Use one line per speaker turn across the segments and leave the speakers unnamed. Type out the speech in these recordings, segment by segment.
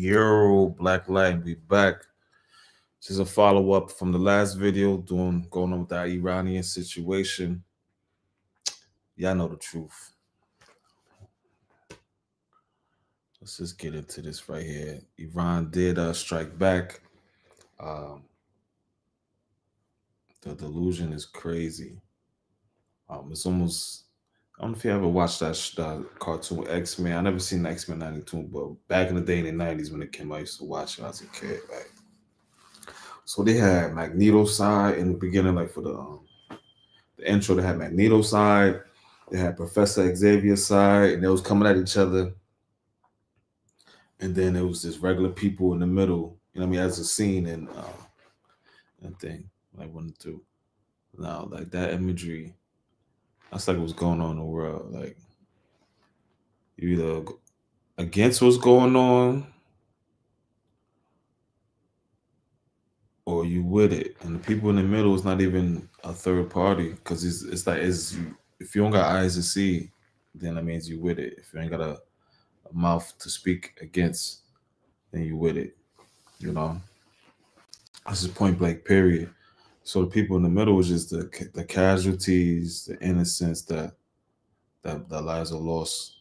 Yo, Black Light, we back. This is a follow up from the last video going on with that Iranian situation. Y'all know the truth. Let's just get into this right here. Iran did strike back. Um, the delusion is crazy. It's almost. I don't know if you ever watched that cartoon X-Men. I never seen the X-Men '92, but back in the day in the '90s when it came, I used to watch it as a kid. Right? So they had Magneto side in the beginning, like for the intro. They had Magneto side, they had Professor Xavier side, and they was coming at each other. And then there was just regular people in the middle. You know what I mean? As a scene and thing like went through. Now, like that imagery, that's like what's going on in the world. Like you either against what's going on or you with it. And the people in the middle is not even a third party because it's like if you don't got eyes to see, then that means you with it. If you ain't got a mouth to speak against, then you with it. You know, this is point blank. Period. So the people in the middle is just the casualties, the innocents that lives are lost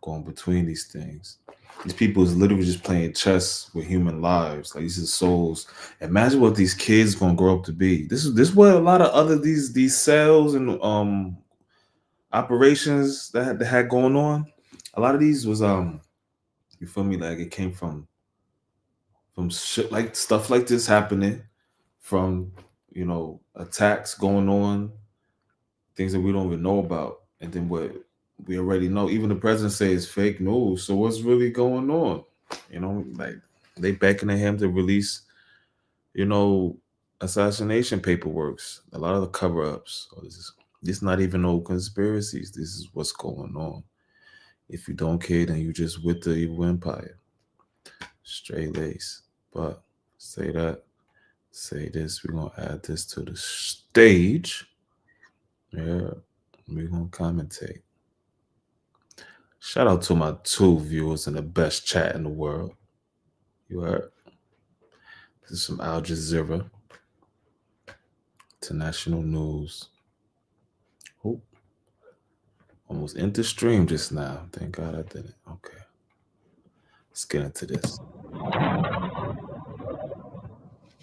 going between these things. These people is literally just playing chess with human lives. Like these are souls. Imagine what these kids gonna grow up to be. This is what a lot of other these cells and operations that had going on. A lot of these was you feel me, like it came from shit like stuff like this happening, from attacks going on, things that we don't even know about, and then what we already know. Even the president says fake news. So what's really going on? Like they beckoning him to release, assassination paperworks. A lot of the cover-ups. So this not even no conspiracies. This is what's going on. If you don't care, then you just with the evil empire. Straight lace. But say this. We're gonna add this to the stage. Yeah, we're gonna commentate. Shout out to my 2 viewers in the best chat in the world. You heard? This is from Al Jazeera. International news. Oh, almost entered stream just now. Thank God I didn't. Okay. Let's get into this.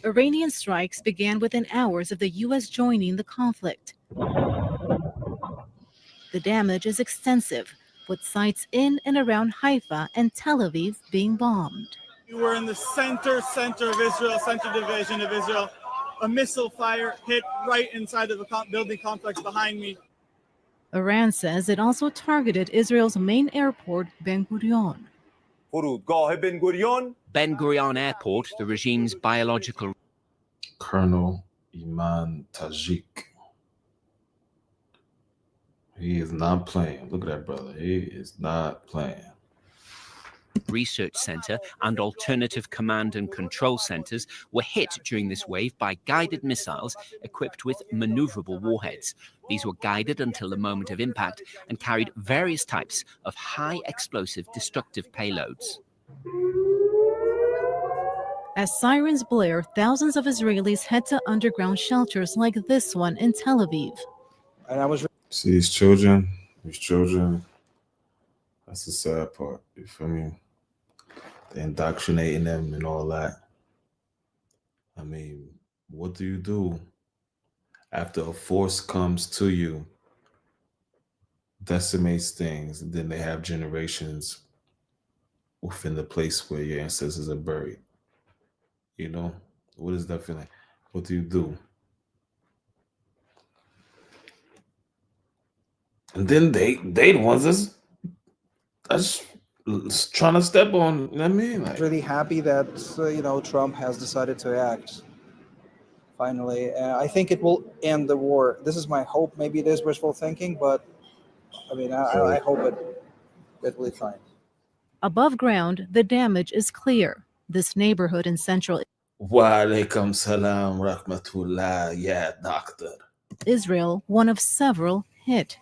Iranian strikes began within hours of the U.S. joining the conflict. The damage is extensive, with sites in and around Haifa and Tel Aviv being bombed.
We were in the center of Israel, center division of Israel. A missile fire hit right inside of the building complex behind me.
Iran says it also targeted Israel's main airport, Ben Gurion.
Ben Gurion Airport, the regime's biological.
Colonel Iman Tajik. He is not playing. Look at that brother. He is not playing.
Research Center and alternative command and control centers were hit during this wave by guided missiles equipped with maneuverable warheads. These were guided until the moment of impact and carried various types of high explosive destructive payloads.
As sirens blare, thousands of Israelis head to underground shelters like this one in Tel Aviv.
And see these children, that's the sad part. You feel me? They're indoctrinating them and all that. I mean, what do you do after a force comes to you, decimates things, and then they have generations within the place where your ancestors are buried? What is that feeling? What do you do? And then they the ones that's trying to step on. You know what I mean?
Like, really happy that Trump has decided to act. Finally, I think it will end the war. This is my hope. Maybe it is wishful thinking, but I mean, I hope it will be fine.
Above ground, the damage is clear. This neighborhood in central
Wa alaikum salam rahmatullah, ya doctor.
Israel, one of several hit.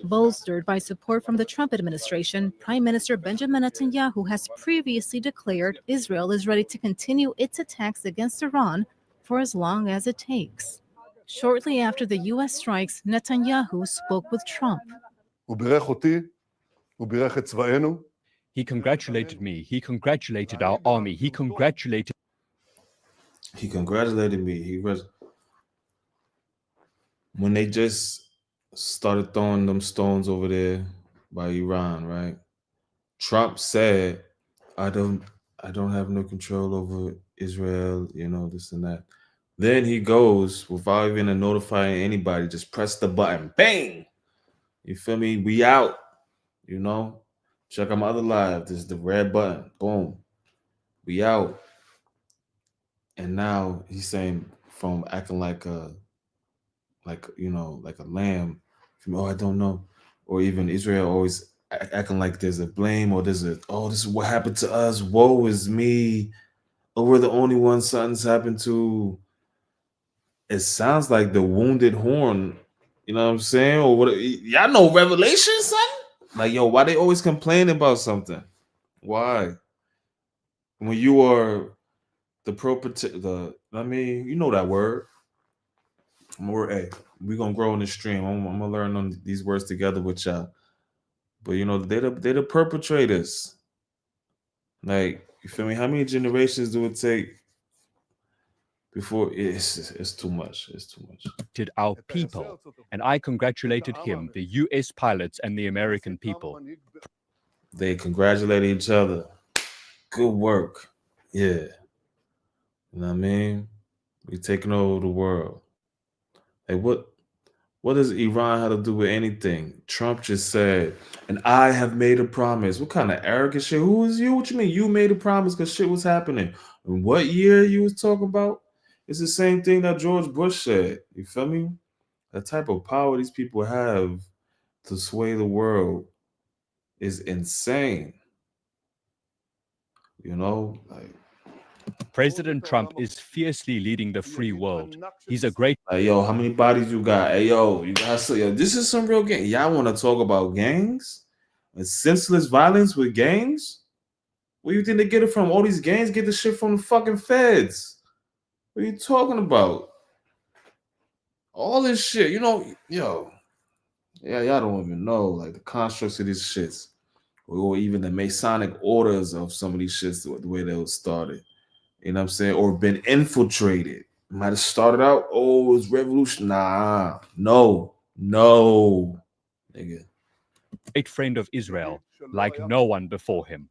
Bolstered by support from the Trump administration, Prime Minister Benjamin Netanyahu has previously declared Israel is ready to continue its attacks against Iran for as long as it takes. Shortly after the U.S. strikes, Netanyahu spoke with Trump.
He congratulated me. He congratulated our army. He congratulated
me. When they just started throwing them stones over there by Iran, right? Trump said, I don't have no control over Israel, this and that. Then he goes without even notifying anybody, just press the button, bang. You feel me? We out. Check out my other live. This is the red button. Boom. We out. And now he's saying from acting like a lamb. From, I don't know. Or even Israel always acting like there's a blame or this is what happened to us. Woe is me. Oh, we're the only ones something's happened to. It sounds like the wounded horn. You know what I'm saying? Or what? Y'all know Revelation, son? Like, yo, why they always complaining about something? Why? When you are you know that word. Hey, we gonna grow in the stream. I'm gonna learn on these words together with y'all. But they're the perpetrators. Like, you feel me? How many generations do it take before it's too much? It's too much.
our people. And I congratulated him, the US pilots and the American people.
They congratulate each other. Good work. Yeah. You know what I mean? We taking over the world. Hey, what does Iran have to do with anything? Trump just said, and I have made a promise. What kind of arrogant shit? Who is you? What you mean? You made a promise because shit was happening. And what year you was talking about? It's the same thing that George Bush said. You feel me? The type of power these people have to sway the world is insane. Like,
President Trump is fiercely leading the free world. He's a great.
Like, yo, how many bodies you got? Hey, yo, you got so, yo, this is some real gang. Y'all want to talk about gangs and senseless violence with gangs? Where you think they get it from? All these gangs get the shit from the fucking feds. What are you talking about? All this shit, yo. Yeah, y'all don't even know, like, the constructs of these shits. Or even the Masonic orders of some of these shits, the way they was started. You know what I'm saying? Or been infiltrated. Might have started out, it's revolution. Nah, no, nigga.
Great friend of Israel, like no one before him.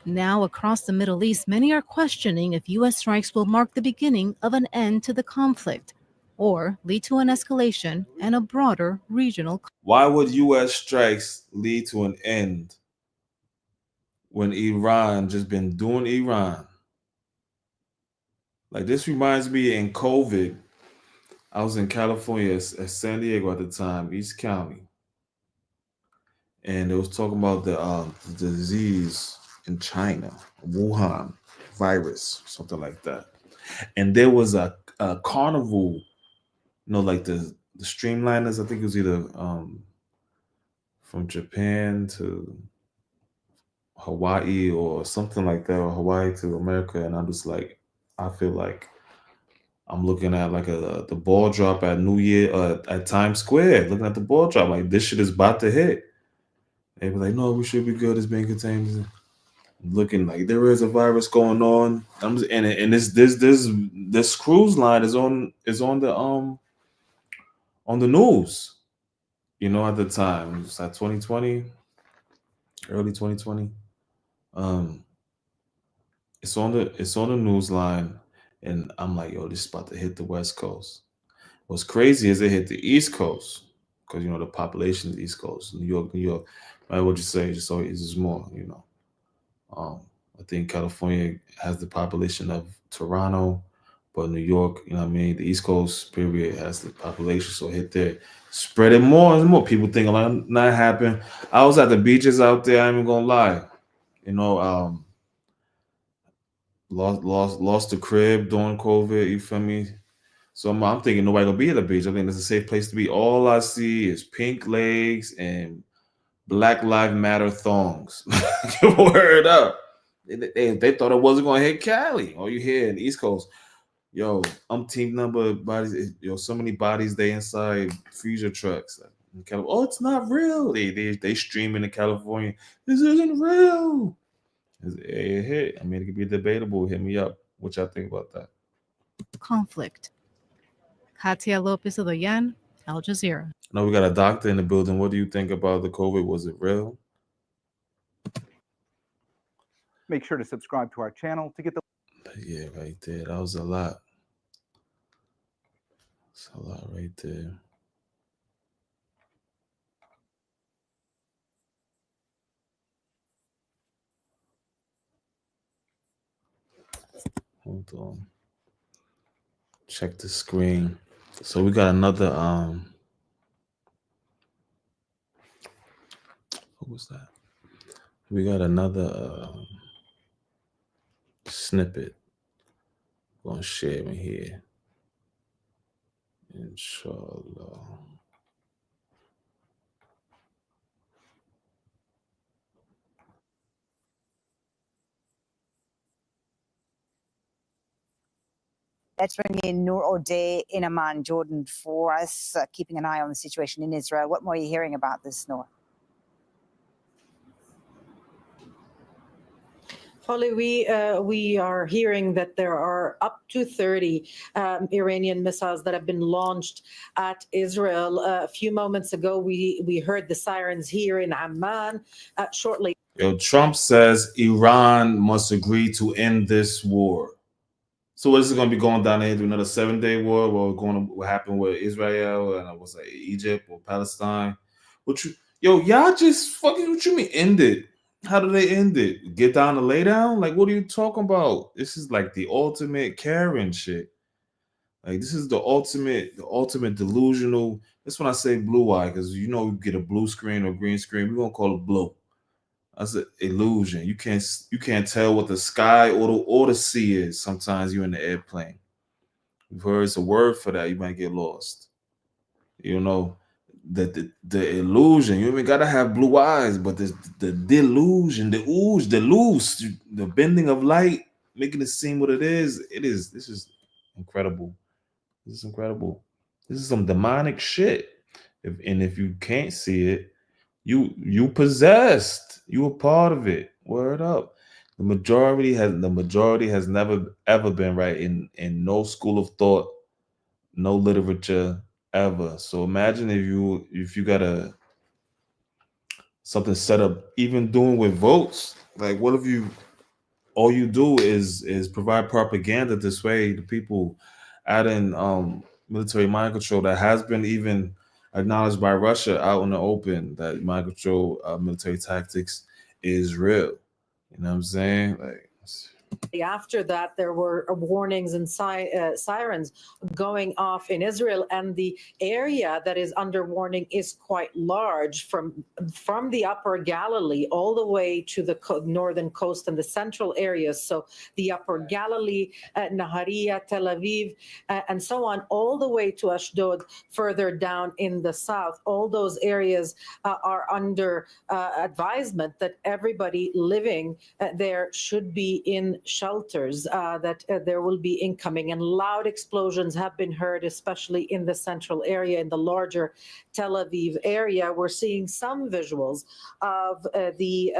Now, across the Middle East, many are questioning if U.S. strikes will mark the beginning of an end to the conflict or lead to an escalation and a broader regional.
Why would U.S. strikes lead to an end when Iran just been doing Iran? Like, this reminds me in COVID, I was in California at San Diego at the time, East County. And it was talking about the disease in China, Wuhan virus, something like that. And there was a carnival, like the Streamliners, I think it was either from Japan to Hawaii or something like that, or Hawaii to America. And I'm just like, I feel like I'm looking at like the ball drop at New Year at Times Square, looking at the ball drop, like this shit is about to hit. They be like, no, we should be good. It's being contained. Looking like there is a virus going on. And this cruise line is on the news. At the time, it's like 2020, early 2020. It's on the news line, and I'm like, yo, this is about to hit the West Coast. What's crazy is it hit the East Coast because the population is East Coast, New York. Right, what you say? It's just more. I think California has the population of Toronto, but New York, you know what I mean? The East Coast period has the population, so hit there. Spread it more and more. People think like not happen. I was at the beaches out there, I ain't even gonna lie. Lost the crib during COVID, you feel me? So I'm thinking nobody gonna be at the beach. I think it's a safe place to be. All I see is pink legs and Black Lives Matter thongs. Word up. They thought it wasn't gonna hit Cali. All you hear in the East Coast, yo, team number of bodies, yo, so many bodies they inside freezer trucks. Oh, it's not real. They streaming in California. This isn't real. It hit. I mean, it could be debatable. Hit me up. What y'all think about that?
Conflict. Katia Lopez Odoyan, Al Jazeera.
No, we got a doctor in the building. What do you think about the COVID? Was it real?
Make sure to subscribe to our channel to get the.
Yeah, right there. That was a lot. That's a lot right there. Hold on. Check the screen. So we got another what was that? We got another snippet. I'm gonna share it here. Inshallah.
Let's bring in Noor O'Day in Amman, Jordan, for us, keeping an eye on the situation in Israel. What more are you hearing about this, Noor?
Holly, we are hearing that there are up to 30 Iranian missiles that have been launched at Israel. A few moments ago, we heard the sirens here in Amman. Shortly.
Yo, Trump says Iran must agree to end this war. So what is it going to be going down into another 7-day war? What happened with Israel and was like Egypt or Palestine? Y'all just fucking, what you mean end it? How do they end it? Get down to lay down? Like, what are you talking about? This is like the ultimate Karen shit. Like, this is the ultimate delusional. That's when I say blue eye, because you get a blue screen or green screen, we're gonna call it blue. That's an illusion. You can't tell what the sky or the sea is. Sometimes you're in the airplane. You've heard it's a word for that. You might get lost. The illusion. You even gotta have blue eyes, but the delusion, the ooze, the loose, the bending of light, making it seem what it is. This is incredible. This is incredible. This is some demonic shit. If you can't see it, you possessed. You a part of it. Word up. The majority has never ever been right in no school of thought, no literature ever. So imagine if you got something set up, even doing with votes. Like, what if all you do is provide propaganda this way the people, adding military mind control that has been even acknowledged by Russia out in the open, that mind control military tactics is real. You know what I'm saying? Like,
After that, there were warnings and sirens going off in Israel, and the area that is under warning is quite large, from the upper Galilee all the way to the northern coast and the central areas. So the upper Galilee, Nahariya, Tel Aviv, and so on, all the way to Ashdod, further down in the south. All those areas are under advisement that everybody living there should be in shelters, that there will be incoming, and loud explosions have been heard, especially in the central area, in the larger Tel Aviv area. We're seeing some visuals of the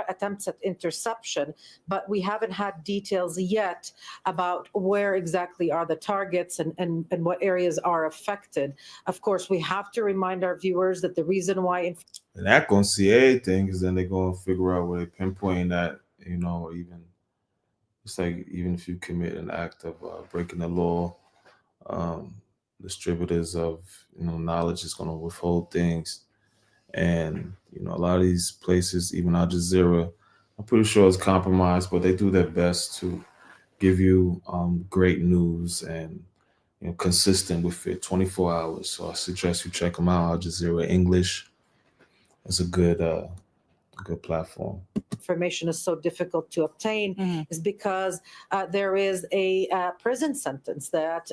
attempts at interception, but we haven't had details yet about where exactly are the targets and what areas are affected. Of course, we have to remind our viewers that the reason why
they're not going to see anything, because then they're going to figure out where they're pinpointing that, even it's like, even if you commit an act of breaking the law, distributors of knowledge is going to withhold things. And a lot of these places, even Al Jazeera, I'm pretty sure it's compromised, but they do their best to give you great news and consistent with it 24 hours. So I suggest you check them out. Al Jazeera English is a good platform.
information is so difficult to obtain is because there is a prison sentence that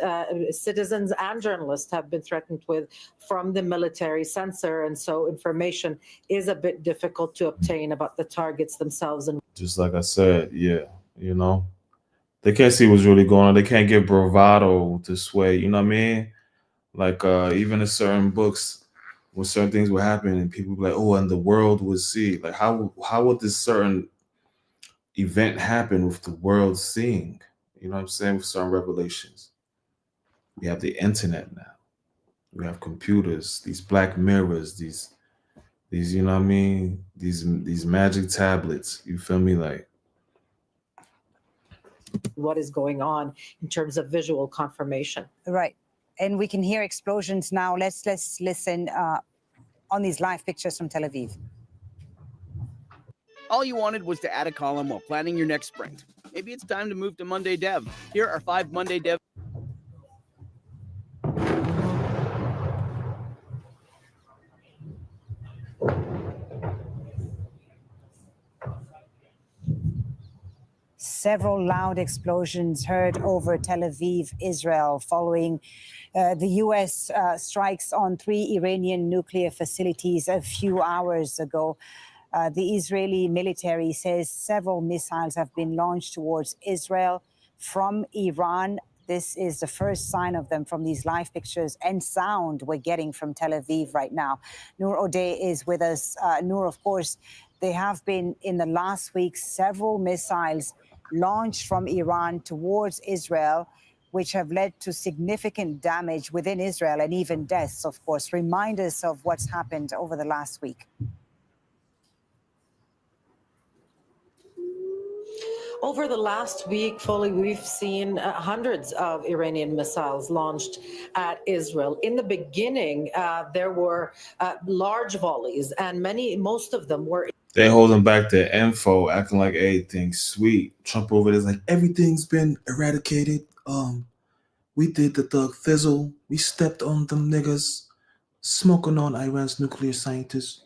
citizens and journalists have been threatened with from the military censor, and so information is a bit difficult to obtain about the targets themselves. And
just like I said, yeah, you know, they can't see what's really going on. They can't get bravado to sway. You know what I mean? Like even in certain books, when certain things would happen, and people would be like, "Oh, and the world would see." Like, how would this certain event happen with the world seeing? You know what I'm saying? With certain revelations, we have the internet now. We have computers, these black mirrors, these you know what I mean? These magic tablets. You feel me? Like,
what is going on in terms of visual confirmation.
Right. And we can hear explosions now. Let's listen on these live pictures from Tel Aviv.
All you wanted was to add a column while planning your next sprint. Maybe it's time to move to Monday Dev. Here are 5 Monday Dev.
Several loud explosions heard over Tel Aviv, Israel, following the U.S. Strikes on 3 Iranian nuclear facilities a few hours ago. The Israeli military says several missiles have been launched towards Israel from Iran. This is the first sign of them from these live pictures and sound we're getting from Tel Aviv right now. Noor O'Day is with us. Noor, of course, there have been in the last week several missiles launched from Iran towards Israel, which have led to significant damage within Israel and even deaths, of course. Remind us of what's happened over the last week.
Over the last week, Foley, we've seen hundreds of Iranian missiles launched at Israel. In the beginning, there were large volleys, and most of them were.
They holding back their info, acting like everything's sweet. Trump over there's like, everything's been eradicated. We did the thug fizzle. We stepped on them niggas, smoking on Iran's nuclear scientists.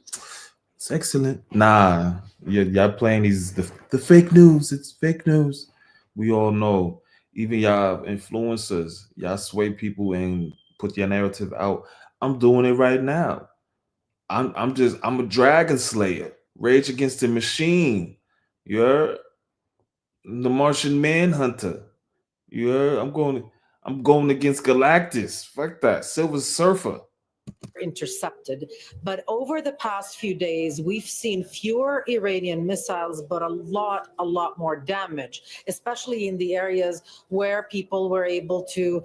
It's excellent. Nah, y'all playing the fake news. It's fake news. We all know. Even y'all influencers, y'all sway people and put your narrative out. I'm doing it right now. I'm a dragon slayer. Rage Against the Machine. You're the Martian Manhunter. I'm going against Galactus. Fuck that. Silver Surfer.
Intercepted. But over the past few days, we've seen fewer Iranian missiles, but a lot more damage, especially in the areas where people were able to,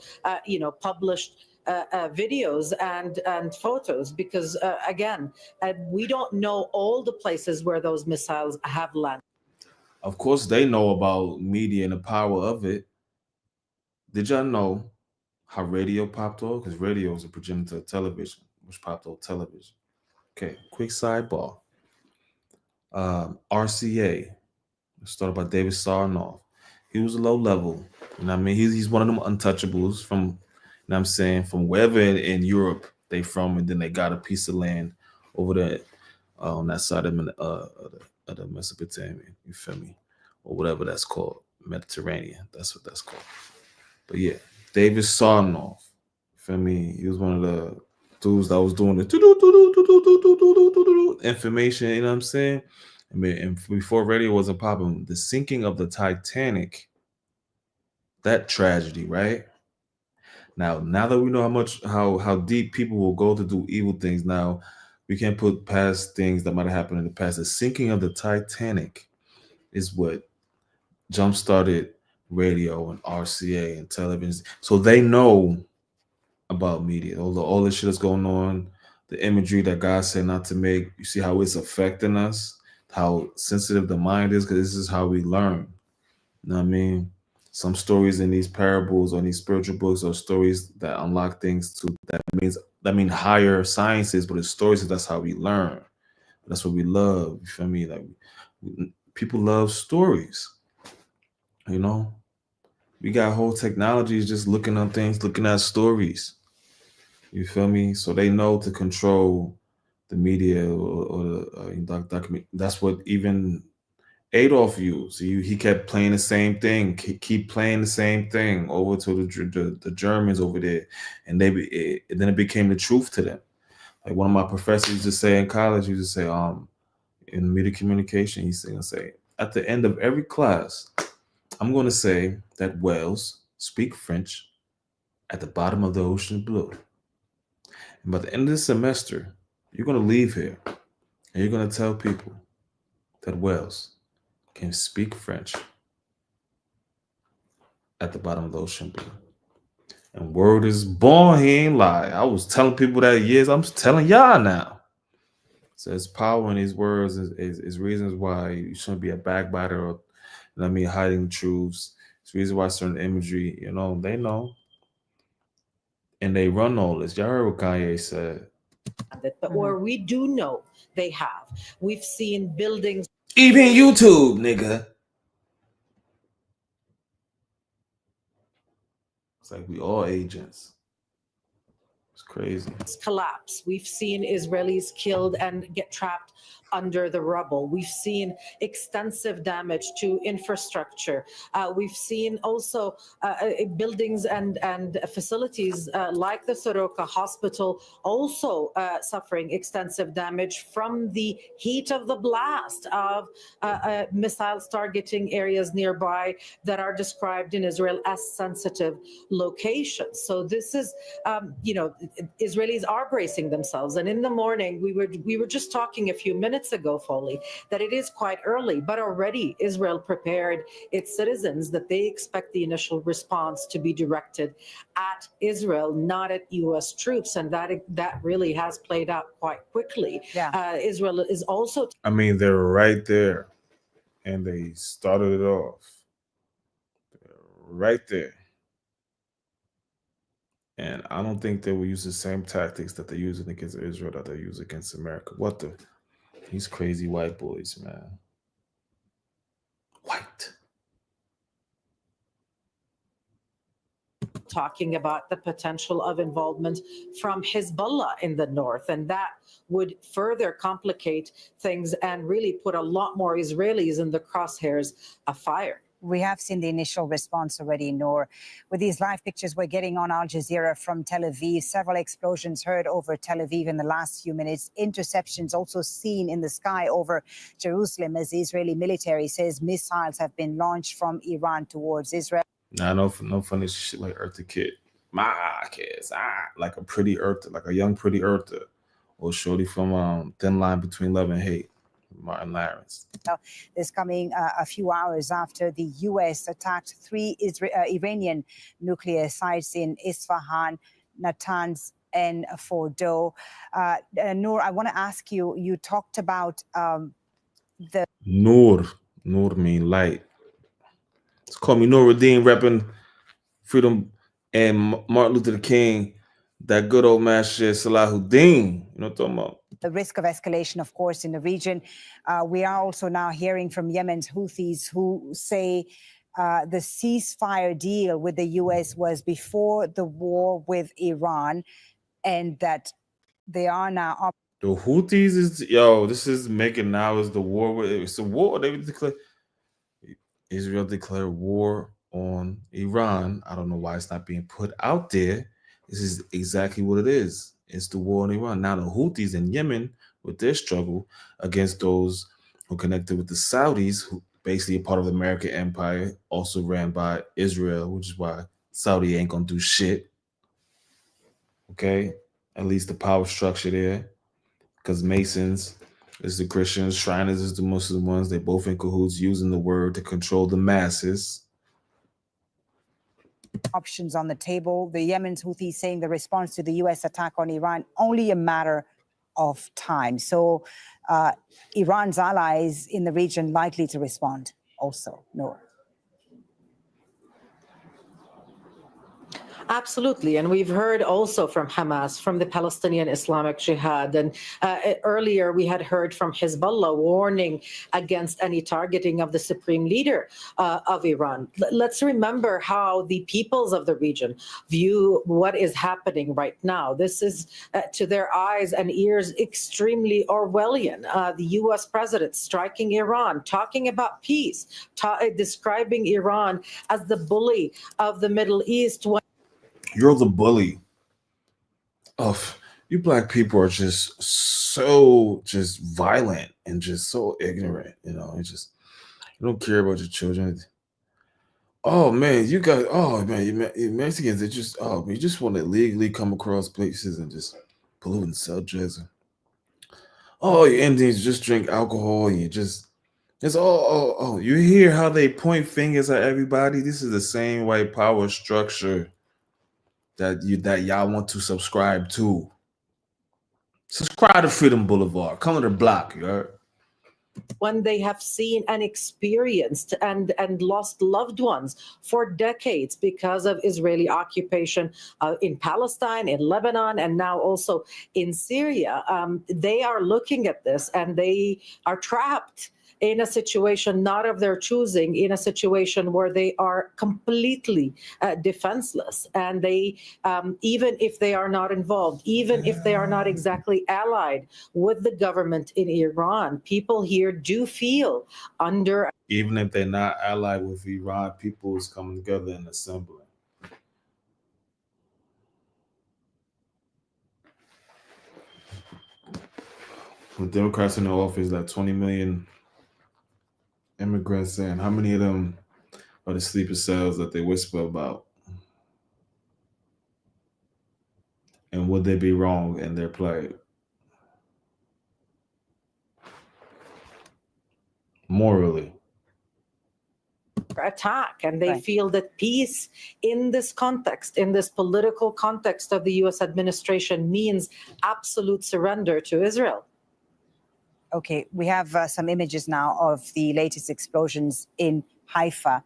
publish videos and photos, because again, we don't know all the places where those missiles have landed.
Of course, they know about media and the power of it. Did y'all know how radio popped off? Because radio is a progenitor of television, which popped off television. Okay, quick sidebar. RCA, started by David Sarnoff. He was a low level. You know what I mean? He's one of them untouchables from, you know what I'm saying, from wherever in Europe they from, and then they got a piece of land over there on that side of the Mesopotamia. You feel me? Or whatever that's called. Mediterranean. That's what that's called. But yeah, David Sarnoff. Feel me? He was one of the dudes that was doing the information, you know what I'm saying? I mean, and before radio wasn't popping, the sinking of the Titanic, that tragedy, right? Now that we know how deep people will go to do evil things, now we can't put past things that might have happened in the past. The sinking of the Titanic is what jump-started radio and RCA and television. So they know about media. All the shit that's going on, the imagery that God said not to make. You see how it's affecting us, how sensitive the mind is, because this is how we learn. You know what I mean? Some stories in these parables or in these spiritual books are stories that unlock things to that mean higher sciences, but it's stories, that's how we learn. That's what we love. You feel me? Like people love stories. You know? We got whole technologies just looking at things, looking at stories. You feel me? So they know to control the media or the document. That's what even Adolf used. He kept playing the same thing, keep playing the same thing over to the Germans over there, and then it became the truth to them. Like one of my professors used to say in college, he used to say, in media communication, he's going to say, at the end of every class, I'm going to say that whales speak French at the bottom of the ocean blue. And by the end of the semester, you're going to leave here and you're going to tell people that whales can speak French at the bottom of the ocean blue. And word is born, he ain't lie. I was telling people that years, I'm telling y'all now. So there's power in these words is reasons why you shouldn't be a backbiter or hiding truths. It's reasons why certain imagery, they know. And they run all this. Y'all heard what Kanye said.
Or we do know they have. We've seen buildings.
Even YouTube, nigga. It's like we all agents. It's crazy.
Collapse. We've seen Israelis killed and get trapped under the rubble. We've seen extensive damage to infrastructure. We've seen also buildings and facilities like the Soroka Hospital also suffering extensive damage from the heat of the blast of missiles targeting areas nearby that are described in Israel as sensitive locations. So this is, Israelis are bracing themselves. And in the morning, we were just talking a few minutes ago, Foley, that it is quite early, but already Israel prepared its citizens that they expect the initial response to be directed at Israel, not at U.S. troops. And that really has played out quite quickly.
Yeah.
Israel is also...
they're right there. And they started it off. They're right there. And I don't think they will use the same tactics that they're using against Israel that they use against America. These crazy white boys, man. White.
Talking about the potential of involvement from Hezbollah in the north, and that would further complicate things and really put a lot more Israelis in the crosshairs of fire.
We have seen the initial response already, Noor. With these live pictures we're getting on Al Jazeera from Tel Aviv, several explosions heard over Tel Aviv in the last few minutes. Interceptions also seen in the sky over Jerusalem as the Israeli military says missiles have been launched from Iran towards Israel.
Nah, no funny shit like Eartha Kitt. My kids, like a pretty Eartha, like a young pretty Eartha, or shorty from Thin Line Between Love and Hate, Martin Lawrence.
This coming a few hours after the U.S. attacked 3 Iranian nuclear sites in Isfahan, Natanz, and Fordow. Noor, I want to ask you, you talked about the...
Noor mean light. It's called me Nuruddin, repping freedom and Martin Luther King, that good old man shit, Salahuddin. You know what I'm talking about?
The risk of escalation, of course, in the region. We are also now hearing from Yemen's Houthis who say the ceasefire deal with the U.S. was before the war with Iran, and that they are now...
The Houthis this is making now is the war. It's a war. They declare Israel declared war on Iran. I don't know why it's not being put out there. This is exactly what it is. It's the war on Iran. Now the Houthis in Yemen with their struggle against those who connected with the Saudis, who basically a part of the American empire, also ran by Israel, which is why Saudi ain't gonna do shit. Okay, at least the power structure there, because Masons is the Christians, Shriners is the Muslim ones. They both in cahoots using the word to control the masses.
Options on the table. The Yemen's Houthis saying the response to the U.S. attack on Iran only a matter of time. So Iran's allies in the region likely to respond also. No.
Absolutely. And we've heard also from Hamas, from the Palestinian Islamic Jihad. And earlier we had heard from Hezbollah warning against any targeting of the supreme leader of Iran. Let's remember how the peoples of the region view what is happening right now. This is, to their eyes and ears, extremely Orwellian. The U.S. president striking Iran, talking about peace, describing Iran as the bully of the Middle East.
You're the bully. Of you black people are just so just violent and just so ignorant. You know, it's just you don't care about your children. Oh man, you got oh man, you Mexicans they just you just want to legally come across places and just pollute and sell drugs. Oh, you Indians just drink alcohol and you just it's oh you hear how they point fingers at everybody. This is the same white power structure that y'all want to subscribe to. Subscribe to Freedom Boulevard. Come to the block, you heard?
When they have seen and experienced and lost loved ones for decades because of Israeli occupation in Palestine, in Lebanon, and now also in Syria. They are looking at this and they are trapped in a situation not of their choosing, in a situation where they are completely defenseless. And they, even if they are not involved, even if they are not exactly allied with the government in Iran, people here do feel under.
Even if they're not allied with Iran, people is coming together and assembling. With Democrats in the office, like 20 million immigrants, and how many of them are the sleeper cells that they whisper about? And would they be wrong in their plight? Morally.
Attack, and they feel that peace in this context, in this political context of the U.S. administration, means absolute surrender to Israel.
Okay, we have some images now of the latest explosions in Haifa.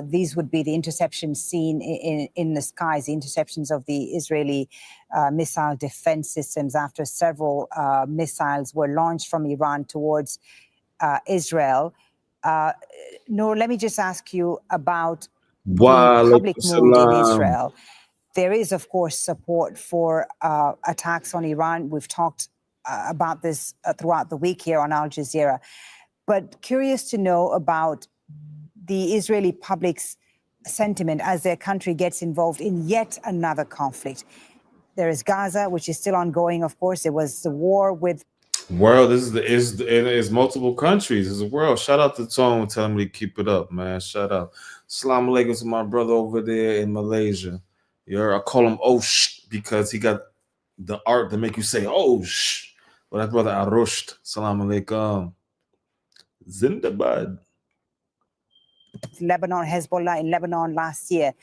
These would be the interceptions seen in the skies, the interceptions of the Israeli missile defense systems after several missiles were launched from Iran towards Israel. Noor, let me just ask you about the public mood in Israel. There is, of course, support for attacks on Iran. We've talked about this throughout the week here on Al Jazeera. But curious to know about the Israeli public's sentiment as their country gets involved in yet another conflict. There is Gaza, which is still ongoing, of course. There was the war with
World, this is multiple countries. It's a world. Shout out to Tone telling me to keep it up, man. Shout out. Assalamu alaikum to my brother over there in Malaysia. I call him Osh because he got the art to make you say Osh. Well, that brother Arusht. Assalamu alaikum. Zindabad.
Lebanon, Hezbollah in Lebanon last year.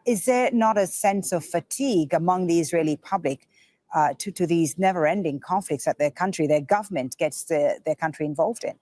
Is there not a sense of fatigue among the Israeli public to these never-ending conflicts that their government gets their country involved in?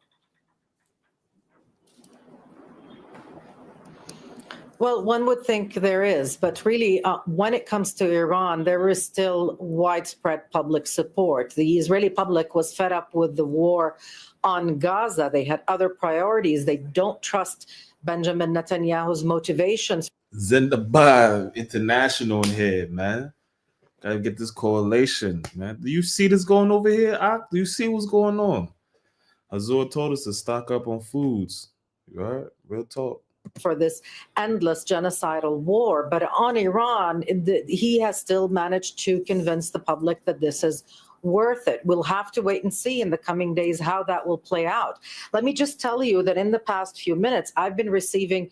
Well, one would think there is, but really, when it comes to Iran, there is still widespread public support. The Israeli public was fed up with the war on Gaza. They had other priorities. They don't trust Benjamin Netanyahu's motivations.
Zindabad International in here, man. Gotta get this correlation, man. Do you see this going over here, Ak? Do you see what's going on? Azor told us to stock up on foods. You all right? Real talk.
For this endless genocidal war. But on Iran, he has still managed to convince the public that this is worth it. We'll have to wait and see in the coming days how that will play out. Let me just tell you that in the past few minutes, I've been receiving,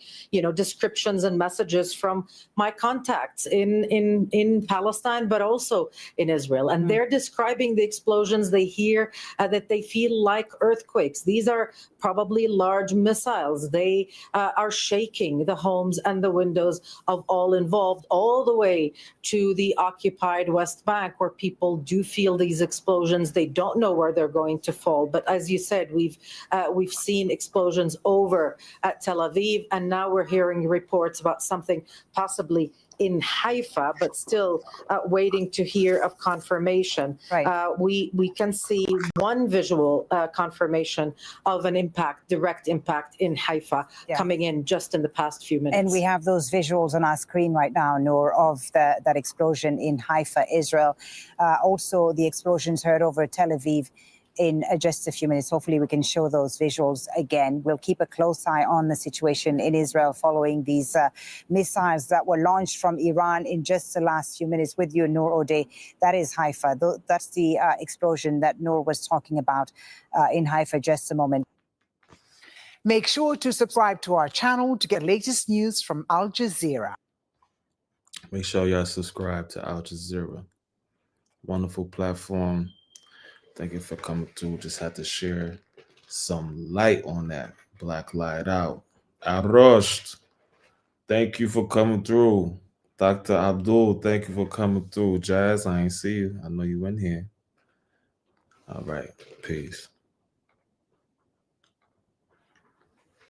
descriptions and messages from my contacts in Palestine, but also in Israel. And they're describing the explosions they hear, that they feel like earthquakes. These are probably large missiles. They are shaking the homes and the windows of all involved, all the way to the occupied West Bank, where people do feel these explosions. They don't know where they're going to fall. But as you said, we've seen explosions over at Tel Aviv, and now we're hearing reports about something possibly in Haifa, but still waiting to hear of confirmation.
Right.
We can see one visual confirmation of an impact, direct impact in Haifa coming in just in the past few minutes.
And we have those visuals on our screen right now, Noor, of that explosion in Haifa, Israel. Also, the explosions heard over Tel Aviv in just a few minutes. Hopefully we can show those visuals again. We'll keep a close eye on the situation in Israel following these missiles that were launched from Iran in just the last few minutes. With you, Noor O'Day. That is Haifa. That's the explosion that Noor was talking about in Haifa just a moment.
Make sure to subscribe to our channel to get latest news from Al Jazeera.
Make sure y'all subscribe to Al Jazeera. Wonderful platform. Thank you for coming through. Just had to share some light on that. Black light out. Roost, thank you for coming through. Dr. Abdul, thank you for coming through. Jazz, I ain't see you. I know you in here. All right. Peace.